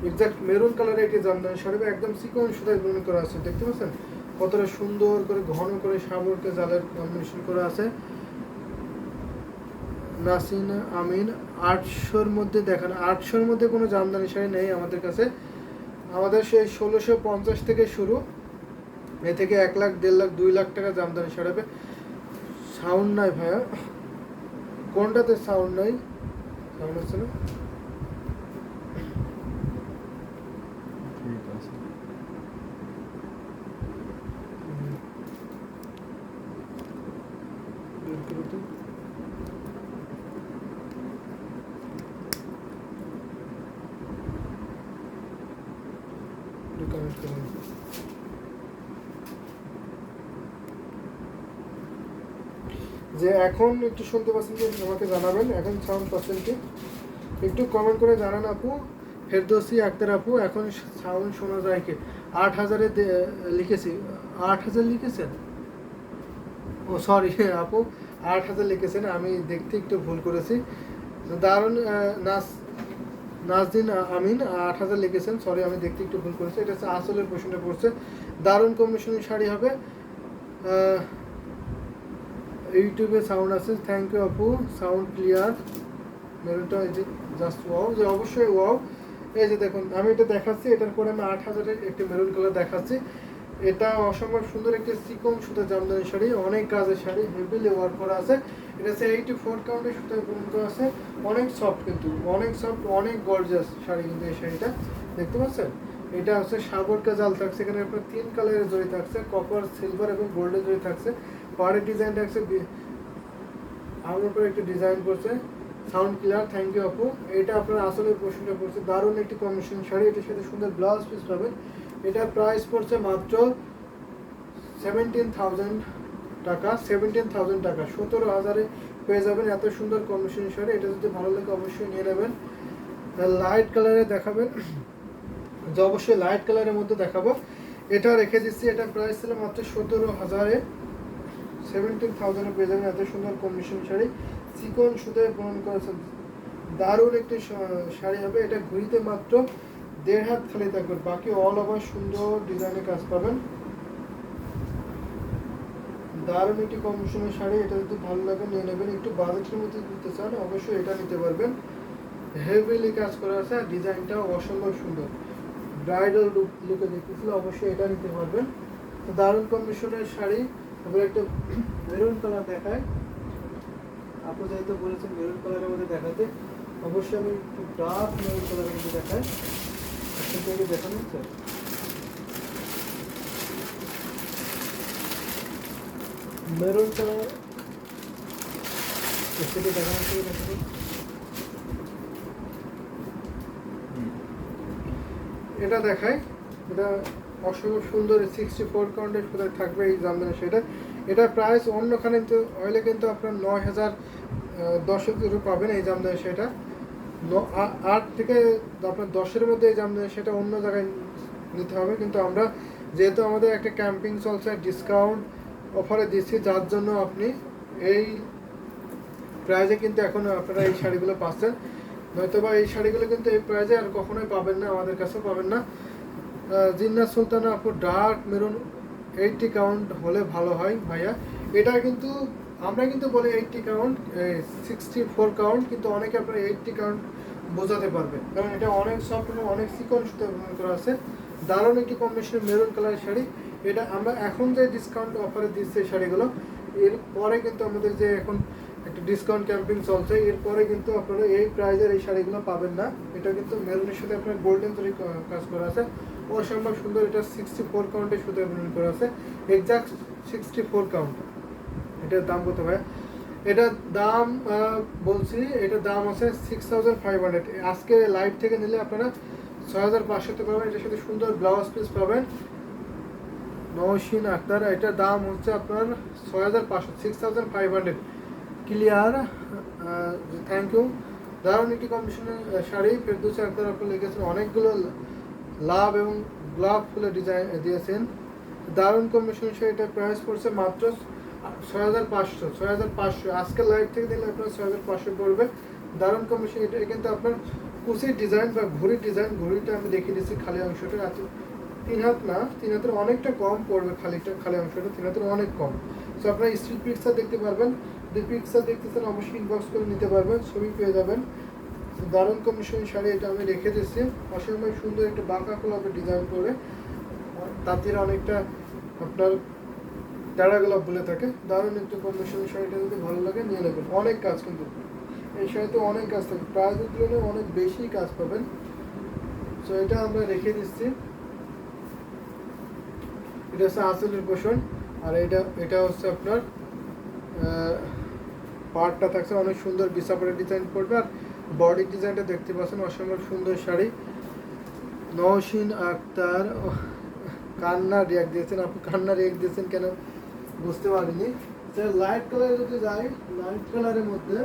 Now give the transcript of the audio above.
Exact maroon কালারের একটি জামদানি শাড়ি, একদম চিকন সুতায় বুনন করা আছে। দেখতে পাচ্ছেন কতটা সুন্দর করে ঘন করে সাগরকে জালের কম্বিনেশন করা আছে। নাসিন আমিন 800-র মধ্যে দেখান, 800-র মধ্যে কোনো জামদানি শাড়ি নেই আমাদের কাছে। আমাদের সেই 1650 থেকে শুরু, এ থেকে 1 লাখ 1.5 লাখ 2 লাখ টাকা জামদানি শাড়ি হবে। সাউন্ড নাই ভাইয়া, কোনটাতে সাউন্ড নাই? সাউন্ড হচ্ছে না? ঠিক আছে। যে এখন একটু শুনতে পাচ্ছেন যে আমাকে জানাবেন, এখন সাউন্ড পাচ্ছেন কি একটু কমেন্ট করে জানান আপু। ফেরদৌসি আক্তার আপু, এখন সাউন্ড শোনা যায় কি? 8000-এ লিখেছি। 8000 লিখেছেন? ও সরি আপু, 8000 লিখেছেন, আমি দেখতে একটু ভুল করেছি। দারুণ নাজদিন আমিন 8000 লিখেছেন, সরি আমি দেখতে একটু ভুল করেছি। এটা হচ্ছে আসলের পোর্শনে পড়ছে। দারুণ কম্বিনেশনের শাড়ি হবে। ইউটিউবে সাউন্ড আছে, থ্যাংক ইউ আপু, সাউন্ড ক্লিয়ার। মেরুনটা এই যে জাস্ট ওয়াও, যে অবশ্যই ওয়াও। এই যে দেখুন আমি এটা দেখাচ্ছি, এটার পরে আমি 8000-এর একটি মেরুন কালার দেখাচ্ছি। এটা অসম্ভব সুন্দর একটি চিকন সুতার জামদানি শাড়ি, অনেক কাজের শাড়ি, হেভিলি ওয়ার্ক করা আছে। এটা হচ্ছে 84 কাউন্টের সুতায় বুনন করা আছে। অনেক সফট, কিন্তু অনেক সফট, অনেক গর্জিয়াস শাড়ি কিন্তু এই শাড়িটা, দেখতে পাচ্ছেন? এটা হচ্ছে সাগরকা জাল থাকছে, এখানে আপনার 3 কালারের জড়ি থাকছে, কপার, সিলভার এবং গোল্ডের জড়ি থাকছে। পাড়ের ডিজাইন থাকছে, আমার উপরে একটি ডিজাইন করছে। সাউন্ড ক্লিয়ার, থ্যাংক ইউ আপু। এটা আপনার আসলে প্রশ্নটা পড়ছে, দারুণ একটি কম্বিনেশন শাড়ি, এটার সাথে সুন্দর ব্লাউজ পিস পাবেন। এটার প্রাইস পড়ছে মাত্র 17,000 টাকা, 17,000 টাকা, 17,000-এ পেয়ে যাবেন এত সুন্দর কম্বিনেশন শাড়ি। এটা যদি ভালো লাগে অবশ্যই নিয়ে নেবেন। লাইট কালারে দেখাবেন, যে অবশ্যই লাইট কালারের মধ্যে দেখাবো। এটা রেখে দিচ্ছি, এটা প্রাইস ছিল মাত্র 17,000-এ, 17,000-এ পেয়ে যাবেন এত সুন্দর কম্বিনেশন শাড়ি, চিকন সুতায় বুনন করেছে। দারুণ একটি শাড়ি হবে। এটা ঘুরিতে মাত্র 1.5 হাত খালি থাকবে, বাকি অল ওভার সুন্দর ডিজাইনের কাজ পাবেন। দারুণ একটি কম্বিনেশনের শাড়ি, এটা যদি ভালো লাগে নিয়ে নেবেন। একটু বাজেটের মধ্যে দিতে চান অবশ্যই এটা নিতে পারবেন। হেভিলি কাজ করা আছে, আর ডিজাইনটাও অসম্ভব সুন্দর, ব্রাইডাল লুকে দেখতেছিল, অবশ্যই এটা নিতে পারবেন। তো দারুণ কম্বিনেশনের শাড়ি। তারপরে একটা মেরুন কালার দেখায়, আপনি যেহেতু বলেছেন মেরুন কালারের মধ্যে দেখাতে, অবশ্যই আমি একটু ডার্ক মেরুন কালারের মধ্যে দেখাই। এখন থেকে দেখা যাচ্ছে মেরুন কালার, সেটি দেখানোর থেকে দেখাবো। এটা দেখায়, এটা অসম্ভব সুন্দর 64 কাউন্টের সুতায় থাকবে এই জামদানি সেটা। এটা প্রাইস অন্যখানে কিন্তু অয়েলে কিন্তু আপনার 9,000 10,000 পাবেন এই জামদানি সেটা। 8 থেকে আপনার 10-এর মধ্যে এই জামদানি সেটা অন্য জায়গায় নিতে হবে, কিন্তু আমরা যেহেতু আমাদের একটা ক্যাম্পিং চলছে, ডিসকাউন্ট অফারে দিচ্ছি, যার জন্য আপনি এই প্রাইজে কিন্তু এখন আপনারা এই শাড়িগুলো পাচ্ছেন। নয়তোবা এই শাড়িগুলো কিন্তু এই প্রাইজে আর কখনোই পাবেন না, আমাদের কাছেও পাবেন না। জিন্নাত সুলতানা আপু, ডার্ক মেরুন 80 কাউন্ট হলে ভালো হয় ভাইয়া। এটা কিন্তু আমরা কিন্তু বলি 80 কাউন্ট, 64 কাউন্ট, কিন্তু অনেকে আপনার 80 কাউন্ট বোঝাতে পারবে, কারণ এটা অনেক সফট এবং অনেক চিকন সুতো ব্যবহার করা আছে। দারুণ একটি কম্বিনেশন মেরুন কালার শাড়ি। এটা আমরা এখন যে ডিসকাউন্ট অফারে দিচ্ছি এই শাড়িগুলো, এরপরে কিন্তু আমাদের যে এখন একটা ডিসকাউন্ট ক্যাম্পিং চলছে, এরপরে কিন্তু আপনারা এই প্রাইজের এই শাড়িগুলো পাবেন না। এটা কিন্তু মেরুনের সাথে আপনার গোল্ডেন জরি কাজ করা আছে, অসম্ভব সুন্দর। এটা 64 কাউন্টের সুতো ব্যবহার করা আছে, এক্সাক্ট 64 কাউন্ট। এটার দাম কত ভাই? এটার দাম বলছি, এটার দাম আছে 6,500। আজকে লাইভ থেকে নিলে আপনারা 6,500-তে পাবেন। এটার সাথে সুন্দর ব্লাউজ পিস পাবেন। নওশিন আক্তার, এটার দাম হচ্ছে আপনার 6,500, 6,500 ক্লিয়ার, থ্যাংক ইউ। দারুণ একটি কম্বিনেশনের শাড়ি। ফেরদৌসি আক্তার আপনি লিখেছেন, অনেকগুলো লাভ এবং গ্লাভ ফুলের ডিজাইন দিয়েছেন। দারুণ কম্বিনেশনের শাড়ি। এটার প্রাইস পড়ছে মাত্র 6,500, 6,500। আজকে লাইভ থেকে দিলে আপনার 6,500 পড়বে। দারুণ কম্বিনেশন। এটা কিন্তু আপনার কুচির ডিজাইন বা ঘড়ির ডিজাইন, ঘড়িটা আমি দেখিয়ে দিচ্ছি খালি অংশটা এত 3 হাত না, 3 হাতের অনেকটা কম পড়বে, খালি অংশটা 3 হাতের অনেক কম। সো আপনারা স্টিল পিকচার দেখতে পারবেন, যদি পিকচার দেখতে চান অবশ্যই ইনবক্স করে নিতে পারবেন, ছবি পেয়ে যাবেন। তো দারুণ কমিশন শাড়ি, এটা আমি রেখে দিচ্ছি, অসম্ভব সুন্দর একটা বাঁকা গোলাপের ডিজাইন করে, তাঁতিরা অনেকটা আপনার তেড়া গোলাপ বলে থাকে। দারুণ একটা কমিশন শাড়িটা যদি ভালো লাগে নিয়ে নেবেন, অনেক কাজ কিন্তু এই শাড়িতে অনেক কাজ থাকে, প্রাইসের তুলনায় অনেক বেশি কাজ পাবেন। সো এটা আমরা রেখে দিচ্ছি। এটা হচ্ছে আঁচলের পোষণ, আর এটা হচ্ছে আপনার পার্টটা থাকছে অনেক সুন্দর বিছাপড়ের ডিজাইন করবে, আর বডি ডিজাইনটা দেখতে পাচ্ছেন অসম্ভব সুন্দর শাড়ি। নওশিন আক্তার কান্না রিয়াক্ট দিয়েছেন, আপনি কান্না রিয়াক্ট দিয়েছেন কেন বুঝতে পারিনি। লাইট কালারে যদি যাই, লাইট কালারের মধ্যে